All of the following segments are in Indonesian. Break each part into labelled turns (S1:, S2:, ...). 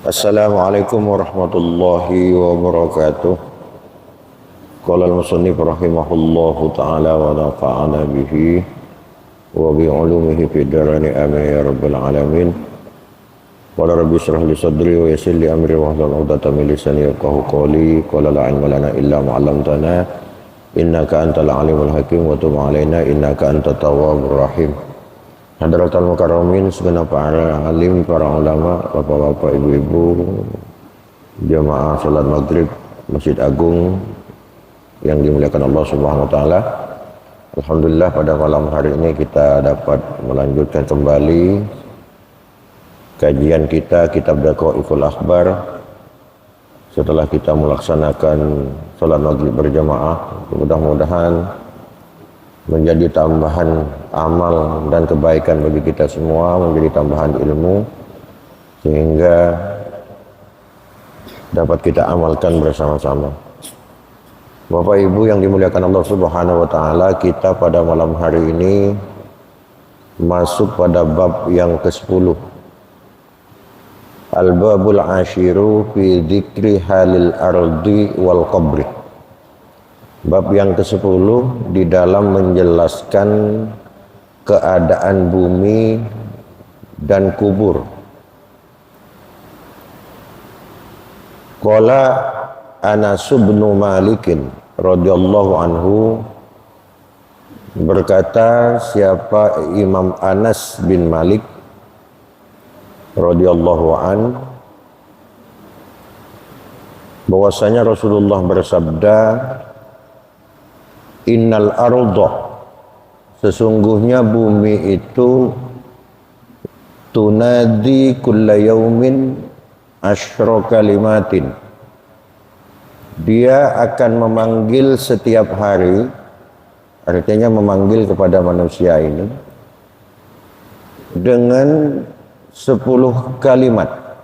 S1: Assalamualaikum warahmatullahi wabarakatuh. Qala al-musannif rahimahullahu ta'ala wa nafa'ana bihi wa bi 'ulumihi fid darain amin ya rabbal alamin. Qala rabbi shrah li sadri wa yassir li amri wa hlul 'uqdatam min lisani yafqahu qawli. Qala la 'ilma lana illa ma 'allamtana innaka antal alimul hakim wa tub 'alaina innaka antat tawwabur rahim. Hadratul mukarramin, segenap para alim, para ulama, bapak-bapak, ibu-ibu, jamaah salat maghrib Masjid Agung yang dimuliakan Allah Subhanahu wa taala. Alhamdulillah pada malam hari ini kita dapat melanjutkan kembali kajian kita kitab Daqaiqul Akhbar setelah kita melaksanakan salat maghrib berjamaah. Mudah-mudahan menjadi tambahan amal dan kebaikan bagi kita semua, menjadi tambahan ilmu sehingga dapat kita amalkan bersama-sama. Bapak Ibu yang dimuliakan Allah Subhanahu wa taala, kita pada malam hari ini masuk pada bab yang ke-10. Al-babul ashiru fi dzikri halil ardi wal qabri. Bab yang ke-10 di dalam menjelaskan keadaan bumi dan kubur. Qala Anas bin Malik radhiyallahu anhu, berkata siapa Imam Anas bin Malik radhiyallahu an, bahwasanya Rasulullah bersabda, innal arda, sesungguhnya bumi itu tunadi kulla yaumin asyra kalimatin, dia akan memanggil setiap hari, artinya memanggil kepada manusia ini dengan 10 kalimat.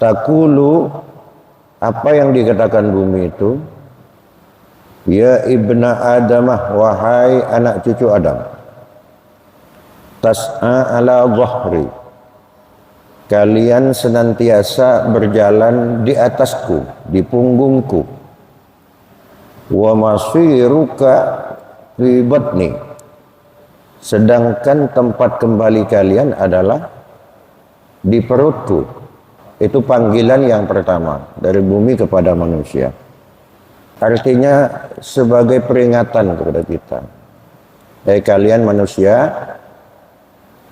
S1: Takulu, apa yang dikatakan bumi itu? Ya ibna Adamah, wahai anak cucu Adam. Tas'a ala dhahri, kalian senantiasa berjalan di atasku, di punggungku. Wa masiruka fi batni, sedangkan tempat kembali kalian adalah di perutku. Itu panggilan yang pertama dari bumi kepada manusia. Artinya sebagai peringatan kepada kita. Kalian manusia,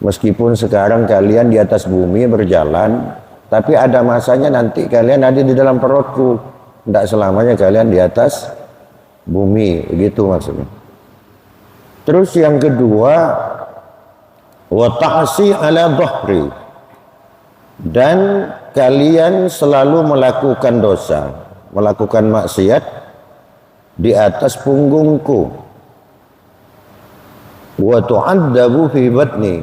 S1: meskipun sekarang kalian di atas bumi berjalan, tapi ada masanya nanti kalian ada di dalam perutku. Tidak selamanya kalian di atas bumi, begitu maksudnya. Terus yang kedua, wa ta'si ala dhahri, dan kalian selalu melakukan dosa, melakukan maksiat di atas punggungku. Wa tu'adzabu fi batni,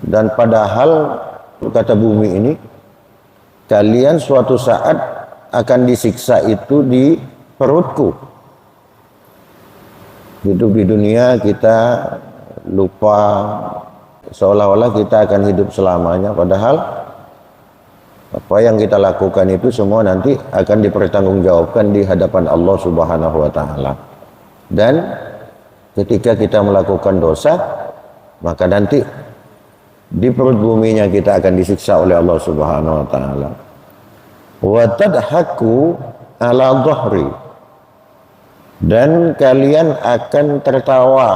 S1: dan padahal kata bumi ini kalian suatu saat akan disiksa itu di perutku. Hidup di dunia kita lupa, seolah-olah kita akan hidup selamanya, padahal apa yang kita lakukan itu semua nanti akan dipertanggungjawabkan di hadapan Allah Subhanahu wa taala. Dan ketika kita melakukan dosa, maka nanti di perut buminya kita akan disiksa oleh Allah Subhanahu wa taala. Wa tadhaku ala dhahri, dan kalian akan tertawa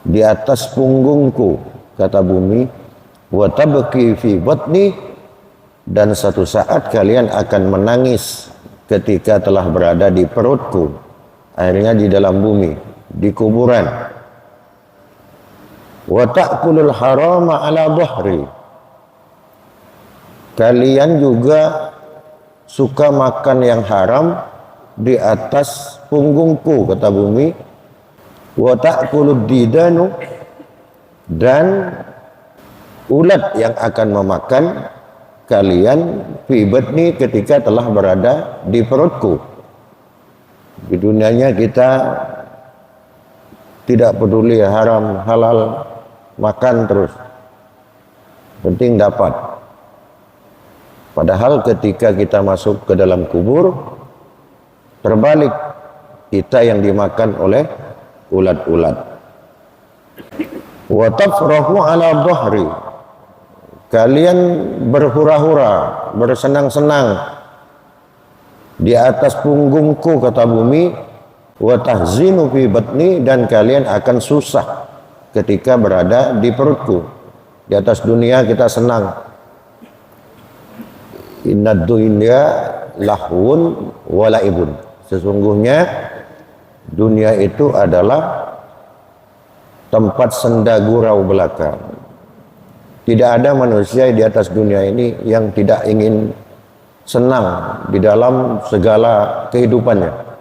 S1: di atas punggungku, kata bumi. Wa tabki fi batni, dan satu saat kalian akan menangis ketika telah berada di perutku, akhirnya di dalam bumi, di kuburan. Wa ta'kulul harama ala dhahri, kalian juga suka makan yang haram di atas punggungku, kata bumi. Wa ta'kulud didanu, dan ulat yang akan memakan kalian fi batni, ketika telah berada di perutku. Di dunianya kita tidak peduli haram halal, makan terus. penting dapat. Padahal ketika kita masuk ke dalam kubur, terbalik, kita yang dimakan oleh ulat-ulat. Wa tafrahu ala dhahri, kalian berhura-hura, bersenang-senang di atas punggungku, kata bumi. Wa tahzinu fi batni, dan kalian akan susah ketika berada di perutku. Di atas dunia kita senang. Innad dunya lahwun wa laibun, sesungguhnya dunia itu adalah tempat senda gurau belaka. Tidak ada manusia di atas dunia ini yang tidak ingin senang di dalam segala kehidupannya.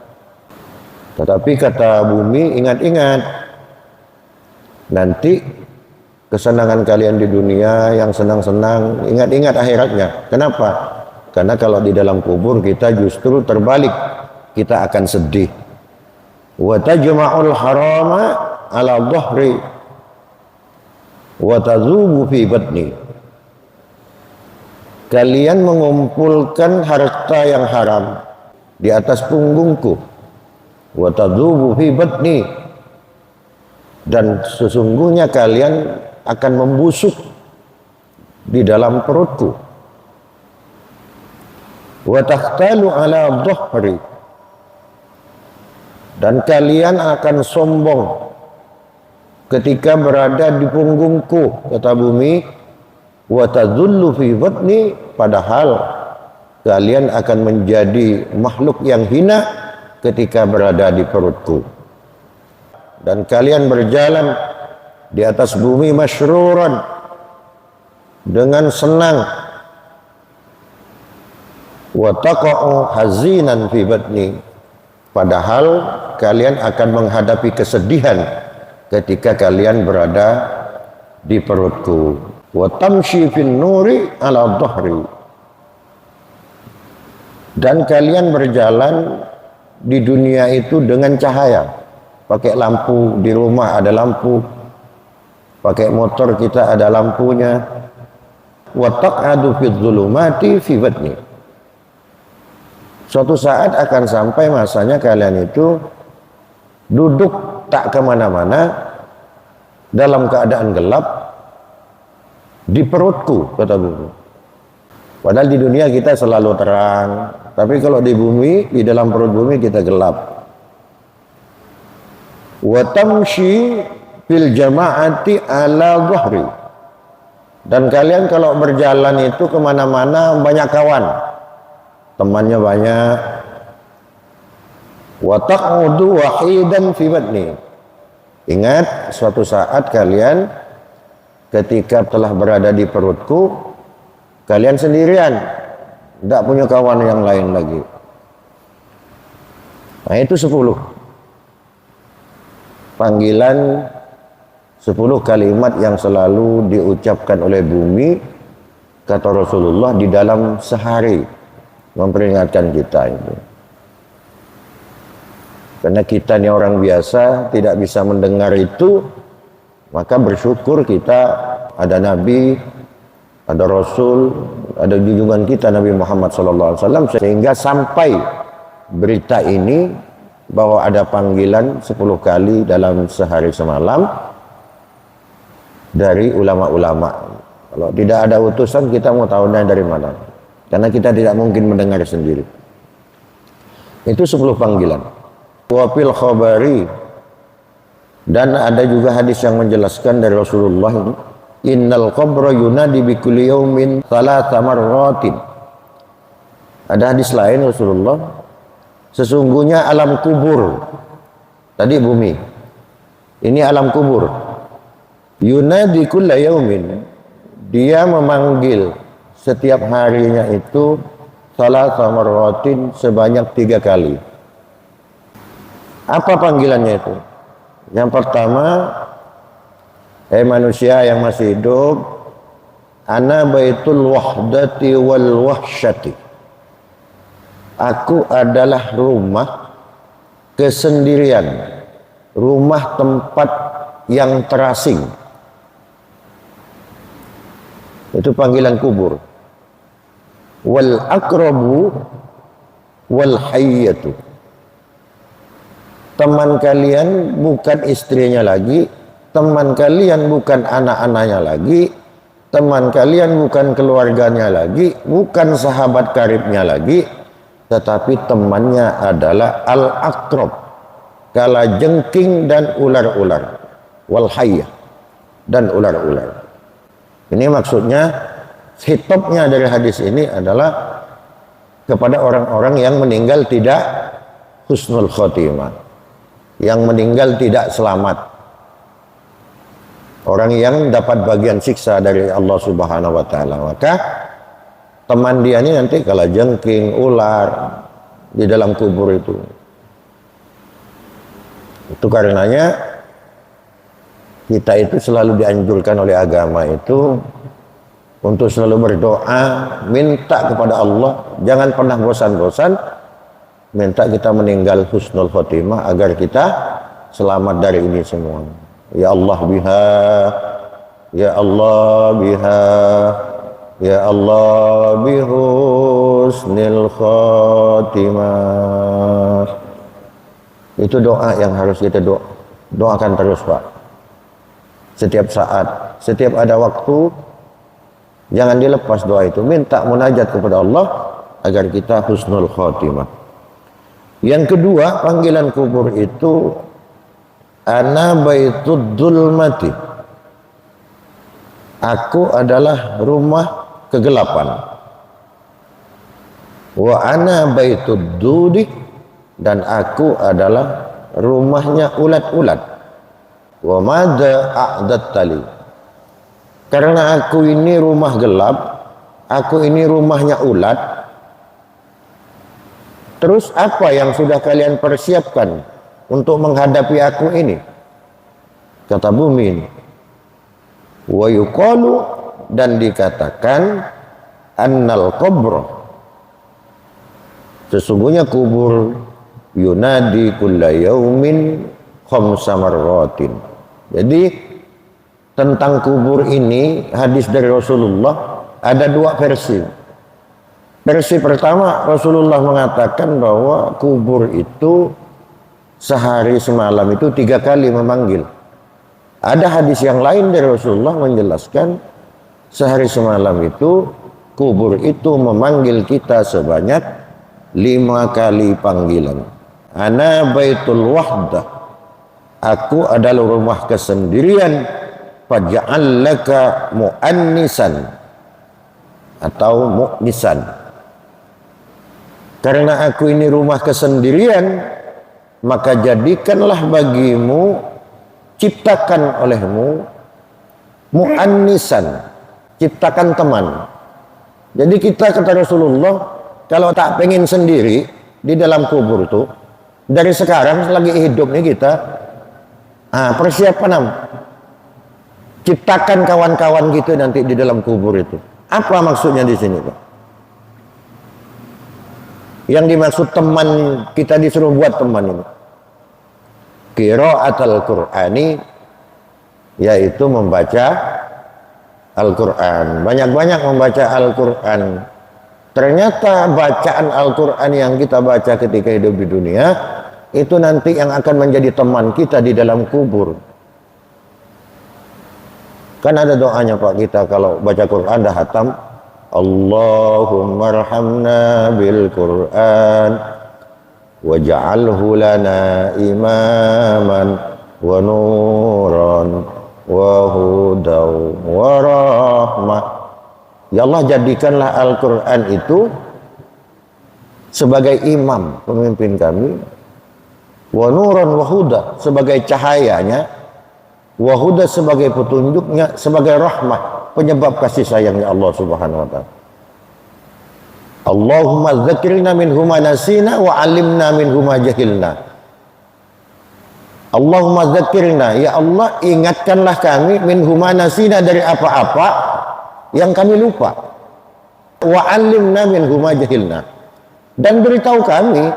S1: Tetapi kata bumi, ingat-ingat, nanti kesenangan kalian di dunia yang senang-senang, ingat-ingat akhiratnya. Kenapa? Karena kalau di dalam kubur kita justru terbalik, kita akan sedih. Wa tajma'ul harama ala dhahri wa tazubu fi batni, kalian mengumpulkan harta yang haram di atas punggungku. Wa tazubu fi batni, dan sesungguhnya kalian akan membusuk di dalam perutku. Wa takhtalu ala dhahri, dan kalian akan sombong ketika berada di punggungku, kata bumi. Wa tadhullu fi batni, padahal kalian akan menjadi makhluk yang hina ketika berada di perutku. Dan kalian berjalan di atas bumi masyruran, dengan senang. Wa taqa'u hazinan fi batni, padahal kalian akan menghadapi kesedihan ketika kalian berada di perutku. Wa tamshi fin nuri ala dhahri, dan kalian berjalan di dunia itu dengan cahaya, pakai lampu, di rumah ada lampu, pakai motor kita ada lampunya. Wa taq'adu fi dhulumati fi batni, suatu saat akan sampai masanya kalian itu duduk tak kemana-mana dalam keadaan gelap di perutku, kata bumi. Padahal di dunia kita selalu terang, tapi kalau di bumi, di dalam perut bumi kita gelap. Wa tamshi fil jama'ati ala dhahri, dan kalian kalau berjalan itu kemana-mana banyak kawan, temannya banyak. Wa taq'udu wahidan fi batni, ingat suatu saat kalian ketika telah berada di perutku, kalian sendirian, tidak punya kawan yang lain lagi. Nah, itu 10 panggilan, 10 kalimat yang selalu diucapkan oleh bumi, kata Rasulullah, di dalam sehari, memperingatkan kita itu. Karena kita ini orang biasa tidak bisa mendengar itu, maka bersyukur kita ada Nabi, ada Rasul, ada junjungan kita Nabi Muhammad SAW, sehingga sampai berita ini bahwa ada panggilan 10 kali dalam sehari semalam dari ulama-ulama. Kalau tidak ada utusan, kita mau tahunya dari mana? Karena kita tidak mungkin mendengar sendiri. Itu 10 panggilan. Wa fil khabari, dan ada juga hadis yang menjelaskan dari Rasulullah ini, innal qabra yunadi bi kulli yaumin thalatha marratin. Ada hadis lain Rasulullah, sesungguhnya alam kubur, tadi bumi, ini alam kubur, yunadi kulla yaumin, dia memanggil setiap harinya itu thalatha marratin, sebanyak 3 kali. Apa panggilannya itu? Yang pertama, manusia yang masih hidup, ana baitul wahdati wal wahsyati, aku adalah rumah kesendirian, rumah tempat yang terasing. Itu panggilan kubur. Wal aqrabu wal hayyatu. Teman kalian bukan istrinya lagi, teman kalian bukan anak-anaknya lagi, teman kalian bukan keluarganya lagi, bukan sahabat karibnya lagi, tetapi temannya adalah al-aqrab, kalajengking dan ular-ular, wal hayyah, dan ular-ular. Ini maksudnya, hitopnya dari hadis ini adalah kepada orang-orang yang meninggal tidak husnul khotimah, yang meninggal tidak selamat, orang yang dapat bagian siksa dari Allah Subhanahu wa taala. Maka teman dia ini nanti kalajengking, ular di dalam kubur itu. Itu karenanya kita itu selalu dianjurkan oleh agama itu untuk selalu berdoa, minta kepada Allah, jangan pernah bosan-bosan minta kita meninggal husnul khotimah agar kita selamat dari ini semua. Ya Allah biha, ya Allah biha, ya Allah bihusnil khotimah. Itu doa yang harus kita doakan terus, Pak. Setiap saat, setiap ada waktu, jangan dilepas doa itu. Minta munajat kepada Allah agar kita husnul khotimah. Yang kedua, panggilan kubur itu ana baitud dzulmati. Aku adalah rumah kegelapan. Wa ana baitud dudi, dan aku adalah rumahnya ulat-ulat. Wa madza a'dattali. Karena aku ini rumah gelap, aku ini rumahnya ulat. Terus apa yang sudah kalian persiapkan untuk menghadapi aku ini? Kata bumi ini. Wa yuqalu, dan dikatakan annal qabr, sesungguhnya kubur yunadi kulla yaumin khamsa marratin. Jadi tentang kubur ini hadis dari Rasulullah ada dua versi. Versi pertama, Rasulullah mengatakan bahwa kubur itu sehari semalam itu 3 kali memanggil. Ada hadis yang lain dari Rasulullah menjelaskan sehari semalam itu kubur itu memanggil kita sebanyak 5 kali panggilan. Ana baitul wahdah, aku adalah rumah kesendirian. Faj'al laka mu'annisan atau mu'nisan. Karena aku ini rumah kesendirian, maka jadikanlah bagimu, ciptakan olehmu mu'annisan, ciptakan teman. Jadi kita, kata Rasulullah, kalau tak pengen sendiri di dalam kubur itu, dari sekarang lagi hidup nih kita, persiapan ciptakan kawan-kawan gitu nanti di dalam kubur itu. Apa maksudnya di sini, Pak? Yang dimaksud teman, kita disuruh buat teman ini qiraatul Qur'ani, yaitu membaca Al-Quran. Banyak-banyak membaca Al-Quran. Ternyata bacaan Al-Quran yang kita baca ketika hidup di dunia itu nanti yang akan menjadi teman kita di dalam kubur. Kan ada doanya, Pak, kita kalau baca Quran dah hatam, Allahumma arhamna bil Qur'an waj'alhu lana imaman wa nuran wa hudaw wa rahmah. Ya Allah, jadikanlah Al-Quran itu sebagai imam, pemimpin kami, wa nuran wa huda, sebagai cahayanya, wa huda sebagai petunjuknya, sebagai rahmah, penyebab kasih sayangnya Allah Subhanahu wa taala. Allahumma dzakirna minhu ma nasina wa 'allimna minhu ma jahilna. Allahumma dzakirna, ya Allah ingatkanlah kami minhu ma nasina, dari apa-apa yang kami lupa. Wa 'allimna minhu ma jahilna, dan beritahu kami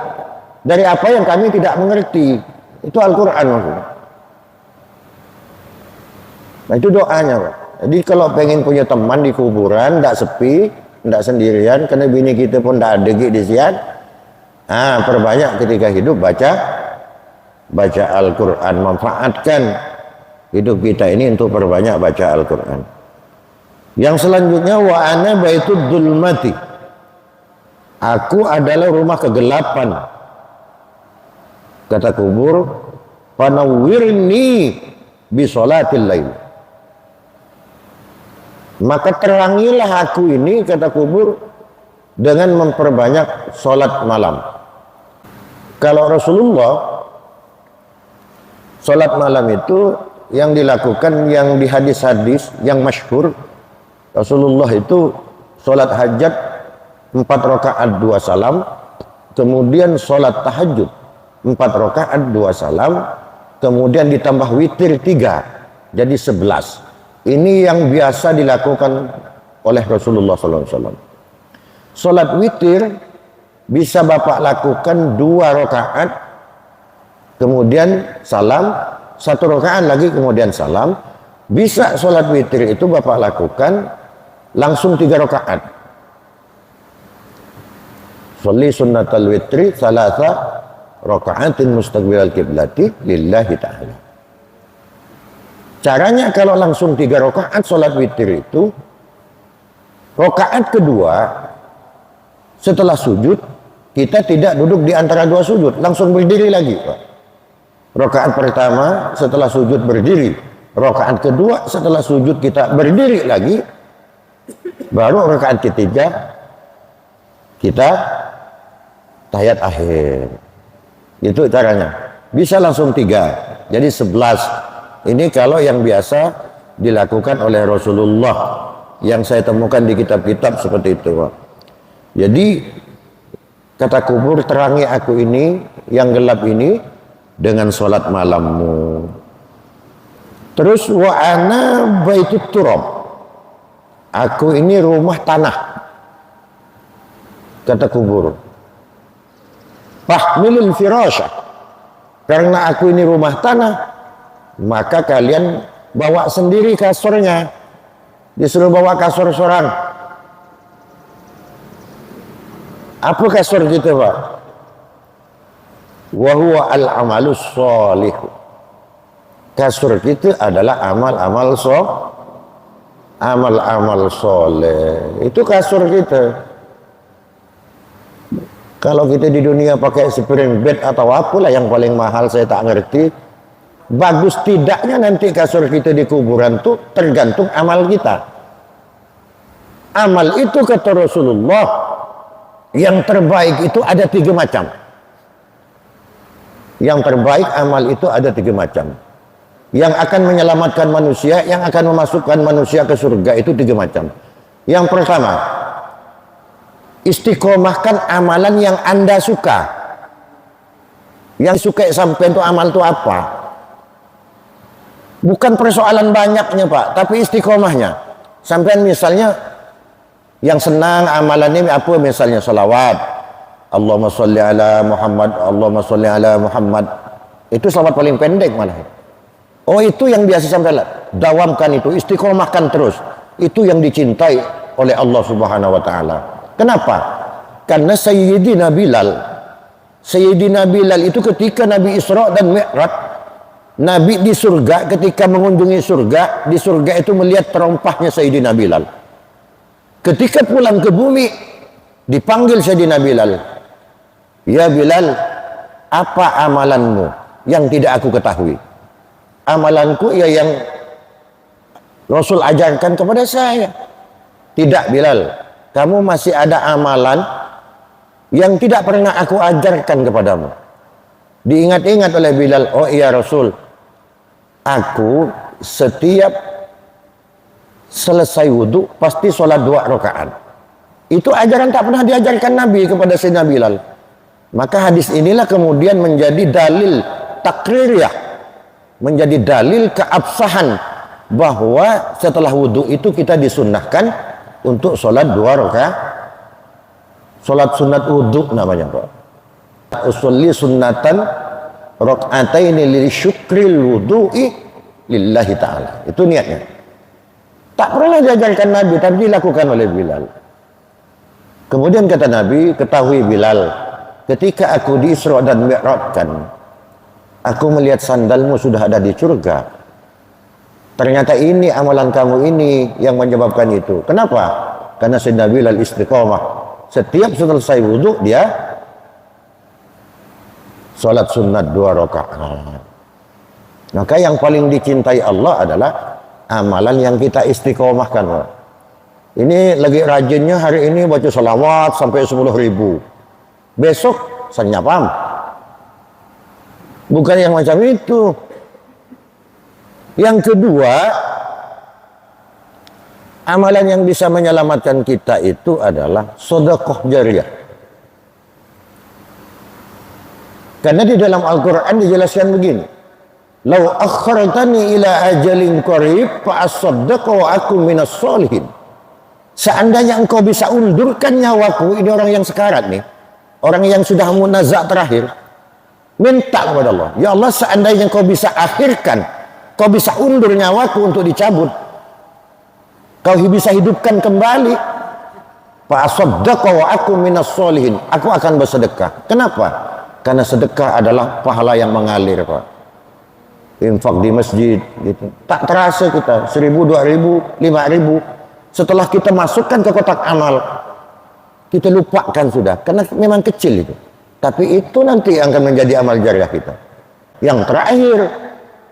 S1: dari apa yang kami tidak mengerti. Itu Al-Quran maksudnya. Nah, itu doanya, Pak. Jadi kalau pengen punya teman di kuburan, tidak sepi, tidak sendirian, karena bini kita pun tidak ada di sian. Perbanyak ketika hidup baca Al-Quran, manfaatkan hidup kita ini untuk perbanyak baca Al-Quran. Yang selanjutnya, wa ana baitud dzulmati. Aku adalah rumah kegelapan. Kata kubur, panawwirni bi sholatil lail. Maka terangilah aku ini, kata kubur, dengan memperbanyak sholat malam. Kalau Rasulullah sholat malam itu yang dilakukan, yang di hadis-hadis yang masyhur, Rasulullah itu sholat hajat 4 rakaat 2 salam, kemudian sholat tahajud 4 rakaat 2 salam, kemudian ditambah witir 3, jadi 11. Ini yang biasa dilakukan oleh Rasulullah SAW. Sholat witir bisa Bapak lakukan 2 rakaat, kemudian salam, 1 rakaat lagi kemudian salam. Bisa sholat witir itu Bapak lakukan langsung 3 rakaat. Sholli sunnatal witri salasa raka'atin mustaqbilal kiblati lillahi ta'ala. Caranya kalau langsung 3 rakaat sholat witir itu, rakaat kedua setelah sujud kita tidak duduk di antara 2 sujud, langsung berdiri lagi, Pak. Rakaat pertama setelah sujud berdiri, rakaat kedua setelah sujud kita berdiri lagi, baru rakaat ketiga kita tahiyat akhir. Itu caranya. Bisa langsung 3, jadi 11. Ini kalau yang biasa dilakukan oleh Rasulullah, yang saya temukan di kitab-kitab seperti itu, Pak. Jadi kata kubur, terangi aku ini yang gelap ini dengan sholat malammu. Terus wa ana baitut turab. Aku ini rumah tanah. Kata kubur. Fahmilul firasha. Karena aku ini rumah tanah, maka kalian bawa sendiri kasurnya. Disuruh bawa kasur seorang. Apa kasur kita, Pak? Wa huwa al-amalus sholih. Kasur kita adalah amal-amal soleh. Itu kasur kita. Kalau kita di dunia pakai spring bed atau apalah yang paling mahal, saya tak ngerti. Bagus tidaknya nanti kasur kita di kuburan tuh tergantung amal kita. Amal itu kata Rasulullah, yang terbaik itu ada 3 macam. Yang terbaik amal itu ada 3 macam. Yang akan menyelamatkan manusia, yang akan memasukkan manusia ke surga itu 3 macam. Yang pertama, istiqomahkan amalan yang Anda suka. Yang suka sampai itu amal itu apa? Bukan persoalan banyaknya, Pak, tapi istiqomahnya. Sampai misalnya yang senang amalannya apa, misalnya salawat, Allahumma sholli ala Muhammad, Allahumma sholli ala Muhammad. Itu salawat paling pendek malah. Oh, itu yang biasa sampai dawamkan itu, istiqomahkan terus. Itu yang dicintai oleh Allah Subhanahu wa taala. Kenapa? Karena Sayyidina Bilal itu ketika Nabi Isra dan Mi'raj, Nabi di surga, ketika mengunjungi surga, di surga itu melihat terompahnya Sayyidina Bilal. Ketika pulang ke bumi, dipanggil Sayyidina Bilal. Ya Bilal, apa amalanmu yang tidak aku ketahui? Amalanku ya yang Rasul ajarkan kepada saya. Tidak Bilal, kamu masih ada amalan yang tidak pernah aku ajarkan kepadamu. Diingat-ingat oleh Bilal, oh iya Rasul, aku setiap selesai wudhu pasti sholat 2 rakaat. Itu ajaran tak pernah diajarkan Nabi kepada Sayyidina Bilal. Maka hadis inilah kemudian menjadi dalil takririyah, menjadi dalil keabsahan bahwa setelah wudhu itu kita disunnahkan untuk sholat 2 rakaat. Sholat sunat wudhu namanya, Pak. Usolli sunnatan raka'ataini li syukril wudu'i lillahi ta'ala. Itu niatnya. Tak pernah diajarkan Nabi, tapi dilakukan oleh Bilal. Kemudian kata Nabi, ketahui Bilal, ketika aku di Isra dan Mi'rajkan, aku melihat sandalmu sudah ada di surga. Ternyata ini amalan kamu ini yang menyebabkan itu. Kenapa? Karena Sayyidina Bilal istiqomah. Setiap selesai wudhu dia sholat sunat 2 rakaat. Maka yang paling dicintai Allah adalah amalan yang kita istiqomahkan. Ini lagi rajinnya hari ini baca salawat sampai 10.000. Besok senyapam. Bukan yang macam itu. Yang kedua, amalan yang bisa menyelamatkan kita itu adalah sedekah jariyah. Karena di dalam Al-Quran dijelaskan begini, "Lau akhartani ila ajalin qarib fa asaddaqa wa aku minas solihin." Seandainya engkau bisa undurkan nyawaku, ini orang yang sekarat nih, orang yang sudah munazak terakhir, minta kepada Allah, ya Allah, seandainya engkau bisa akhirkan, kau bisa undur nyawaku untuk dicabut, kau bisa hidupkan kembali, fa asaddaqa wa aku minas solihin, aku akan bersedekah. Kenapa? Karena sedekah adalah pahala yang mengalir, Pak. Infak di masjid gitu, tak terasa kita 1.000, 2.000, 5.000. Setelah kita masukkan ke kotak amal, kita lupakan sudah, karena memang kecil itu. Tapi itu nanti akan menjadi amal jariah kita. Yang terakhir,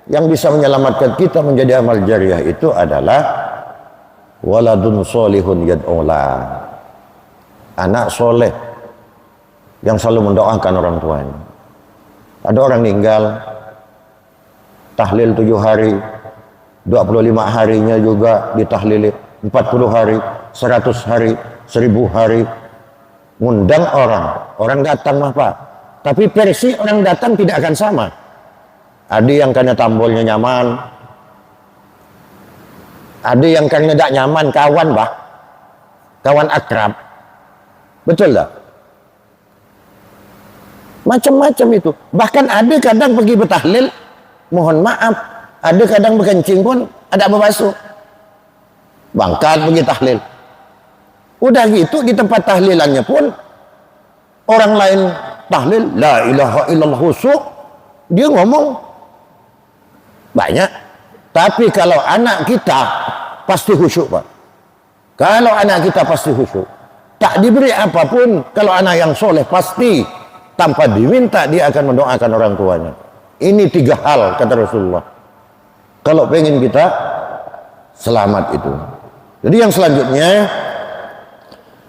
S1: yang bisa menyelamatkan kita menjadi amal jariah itu adalah waladun solihun yad'ula. Anak soleh yang selalu mendoakan orang tuanya. Ada orang meninggal, tahlil 7 hari, 25 harinya juga ditahlili, 40 hari, 100 hari, 1000 hari, ngundang orang datang mah Pak, tapi versi orang datang tidak akan sama. Ada yang karena tambolnya nyaman, ada yang karena tidak nyaman, kawan bah, kawan akrab, betul tak? Macam-macam itu. Bahkan ada kadang pergi bertahlil, mohon maaf, ada kadang berkencing pun ada berbasuh, bangkat pergi tahlil. Udah gitu di tempat tahlilannya pun orang lain tahlil la ilaha illallah khusyuk, dia ngomong banyak. Tapi kalau anak kita pasti khusyuk, Pak. Kalau anak kita pasti khusyuk, tak diberi apapun, kalau anak yang soleh pasti tanpa diminta dia akan mendoakan orang tuanya. Ini 3 hal kata Rasulullah kalau pengen kita selamat itu. Jadi yang selanjutnya,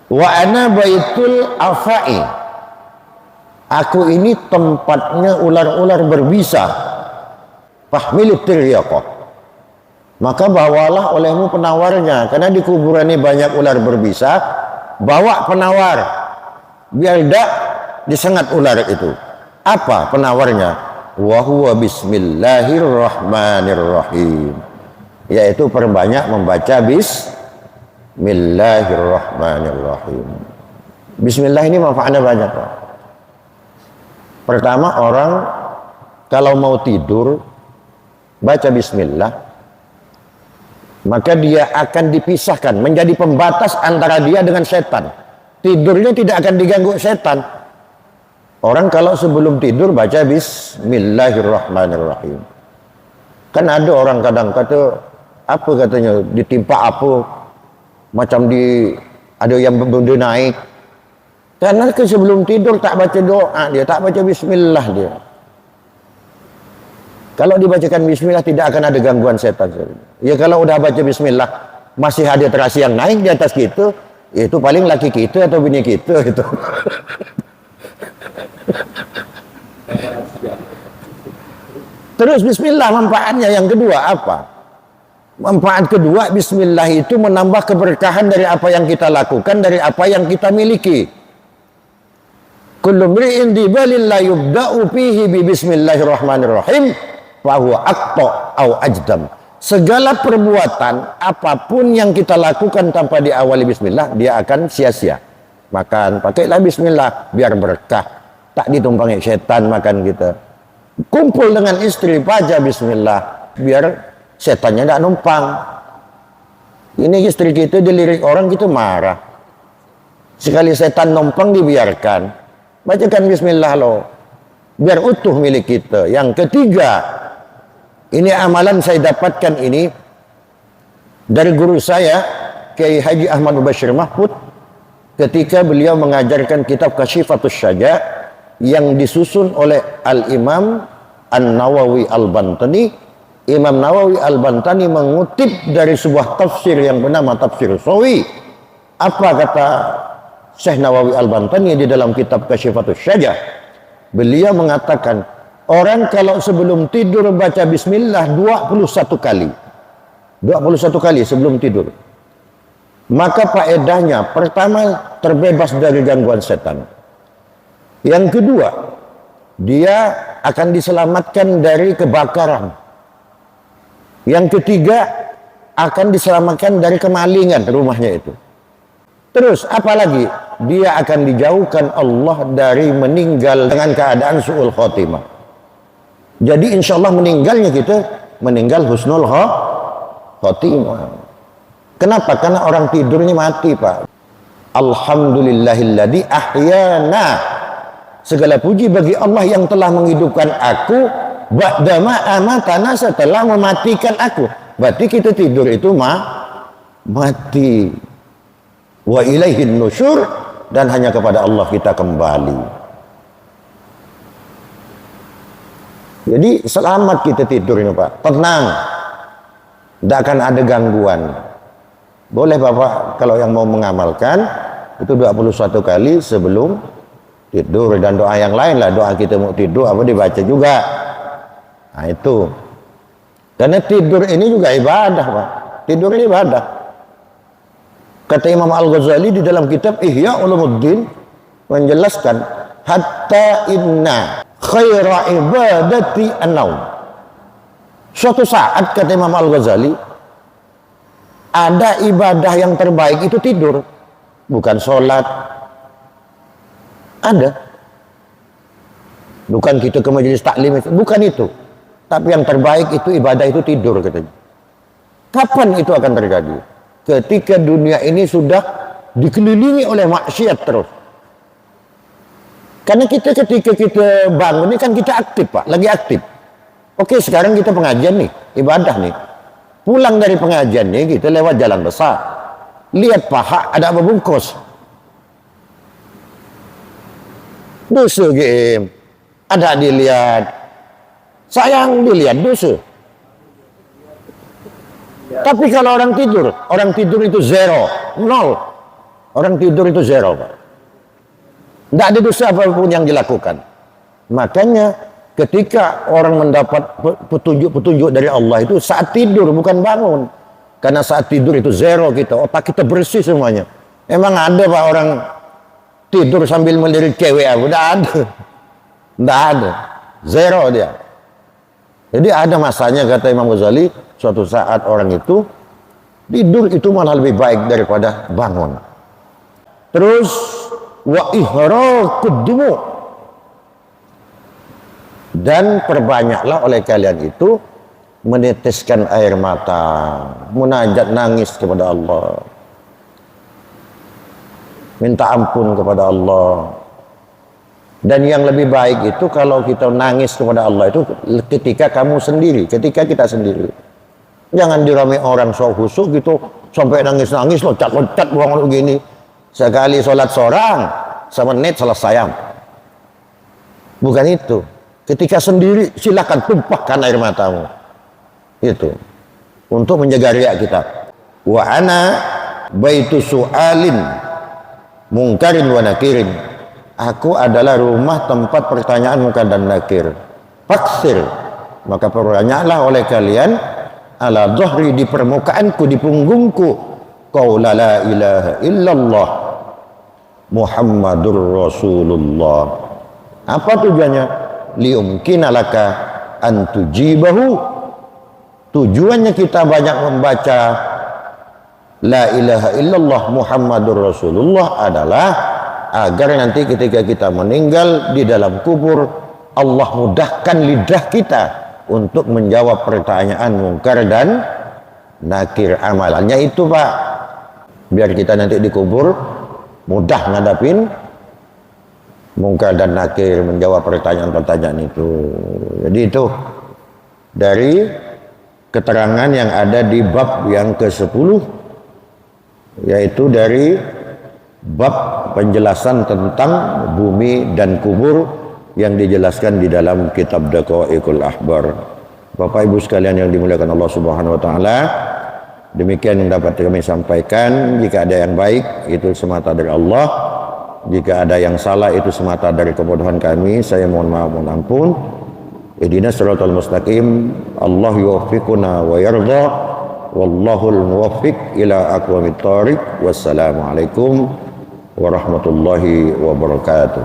S1: wa ana baitul afai, aku ini tempatnya ular-ular berbisa, fahmilit tiryaqah, maka bawalah olehmu penawarnya, karena di kuburan ini banyak ular berbisa, bawa penawar biar tidak disengat ular itu. Apa penawarnya? Wa huwa bismillahirrahmanirrahim, yaitu perbanyak membaca Bismillahirrahmanirrahim. Bismillah ini manfaatnya banyak, Pak. Pertama, orang kalau mau tidur baca bismillah, maka dia akan dipisahkan, menjadi pembatas antara dia dengan setan. Tidurnya tidak akan diganggu setan. Orang kalau sebelum tidur baca Bismillahirrahmanirrahim. Kan ada orang kadang kata, apa katanya, ditimpa apa, macam ada yang benda naik, karena sebelum tidur tak baca doa, dia tak baca bismillah dia. Kalau dibacakan bismillah tidak akan ada gangguan setan. Ya kalau udah baca bismillah masih ada terasi yang naik di atas kita, itu paling laki kita atau bini kita itu. Terus bismillah manfaatnya yang kedua apa? Manfaat kedua, bismillah itu menambah keberkahan dari apa yang kita lakukan, dari apa yang kita miliki. Kullu mri'in dibalil la yubda'u fihi bi bismillahirrahmanirrahim fa huwa aqta au ajdam. Segala perbuatan apapun yang kita lakukan tanpa diawali bismillah, dia akan sia-sia. Makan, pakailah bismillah biar berkah, tak ditumpangi setan makan kita. Kumpul dengan istri, baca bismillah biar setannya tidak numpang. Ini istri kita dilirik orang, kita marah. Sekali setan numpang dibiarkan. Bacakan bismillah lo. Biar utuh milik kita. Yang ketiga, ini amalan saya dapatkan ini dari guru saya, Kiai Haji Ahmad Bashir Mahfud, ketika beliau mengajarkan kitab Kasyifatus Syaja yang disusun oleh Al-Imam An-Nawawi Al-Bantani. Imam Nawawi Al-Bantani mengutip dari sebuah tafsir yang bernama Tafsir Sawi. Apa kata Syekh Nawawi Al-Bantani di dalam kitab Kasyifatus Syaja? Beliau mengatakan, orang kalau sebelum tidur baca bismillah 21 kali. 21 kali sebelum tidur. Maka faedahnya, pertama, terbebas dari gangguan setan. Yang kedua, dia akan diselamatkan dari kebakaran. Yang ketiga, akan diselamatkan dari kemalingan rumahnya itu. Terus apalagi, dia akan dijauhkan Allah dari meninggal dengan keadaan su'ul khotimah. Jadi insya Allah meninggalnya kita meninggal husnul khotimah. Kenapa? Karena orang tidur ini mati, Pak. Alhamdulillahilladzi ahyana. Segala puji bagi Allah yang telah menghidupkan aku ba'dama amatana, setelah mematikan aku. Berarti kita tidur itu mati. Wa ilaihin nusyur, dan hanya kepada Allah kita kembali. Jadi selamat kita tidur ini, Pak. Tenang. Tidak akan ada gangguan. Boleh Bapak kalau yang mau mengamalkan itu 21 kali sebelum tidur, dan doa yang lain lah, doa kita mau tidur apa dibaca juga. Nah itu. Karena tidur ini juga ibadah, Pak. Tidur ini ibadah. Kata Imam Al-Ghazali di dalam kitab Ihya Ulumuddin menjelaskan, hatta inna khaira ibadati an-naum. Suatu saat kata Imam Al-Ghazali, ada ibadah yang terbaik itu tidur, bukan sholat. Ada. Bukan kita ke majelis taklim, bukan itu. Tapi yang terbaik itu ibadah itu tidur katanya. Kapan itu akan terjadi? Ketika dunia ini sudah dikelilingi oleh maksiat terus. Karena kita ketika kita bangun ini kan kita aktif, Pak, lagi aktif. Oke, sekarang kita pengajian nih, ibadah nih. Pulang dari pengajian nih kita lewat jalan besar. Lihat paha ada apa bungkus. Dosa game. Ada dilihat. Sayang dilihat dosa. Tapi kalau orang tidur itu zero, nol. Orang tidur itu zero, Pak. Tidak ada dosa apapun yang dilakukan. Makanya ketika orang mendapat petunjuk-petunjuk dari Allah itu saat tidur, bukan bangun. Karena saat tidur itu zero kita, otak kita bersih semuanya. Emang ada Pak orang tidur sambil melirik cewek? Tidak ada. Tidak ada. Zero dia. Jadi ada masanya kata Imam Ghazali, suatu saat orang itu tidur itu malah lebih baik daripada bangun. Terus wa ihraqud dumu, dan perbanyaklah oleh kalian itu meneteskan air mata, munajat nangis kepada Allah, minta ampun kepada Allah. Dan yang lebih baik itu kalau kita nangis kepada Allah itu ketika kamu sendiri, ketika kita sendiri. Jangan diramai orang sok husuk gitu sampai nangis-nangis loncat-loncat buang begini. Sekali sholat seorang semenit selesai. Bukan itu. Ketika sendiri silakan tumpahkan air matamu. Itu untuk menjaga riya kita. Wa ana baitu su'alin mungkarin wa nakirin. Aku adalah rumah tempat pertanyaan munkar dan nakir. Faksir, maka perbanyaklah oleh kalian ala dhahri, di permukaanku, di punggungku, qaula la ilaha illallah Muhammadur Rasulullah. Apa tujuannya? Liumkina laka an tujibahu. Tujuannya kita banyak membaca la ilaha illallah Muhammadur Rasulullah adalah agar nanti ketika kita meninggal di dalam kubur, Allah mudahkan lidah kita untuk menjawab pertanyaan mungkar dan nakir amalannya itu Pak, biar kita nanti dikubur mudah ngadapin mungkar dan nakir, menjawab pertanyaan-pertanyaan itu. Jadi itu dari keterangan yang ada di bab yang ke-10, yaitu dari bab penjelasan tentang bumi dan kubur yang dijelaskan di dalam kitab Daqaiqul Ahbar. Bapak Ibu sekalian yang dimuliakan Allah Subhanahu wa taala, demikian yang dapat kami sampaikan. Jika ada yang baik itu semata dari Allah, jika ada yang salah itu semata dari kebodohan kami, saya mohon maaf, mohon ampun. Ihdinas siratal mustaqim, Allah yuwaffiquna wa yarda, wallahul muwaffiq ila aqwamit thoriq. Wassalamualaikum warahmatullahi wabarakatuh.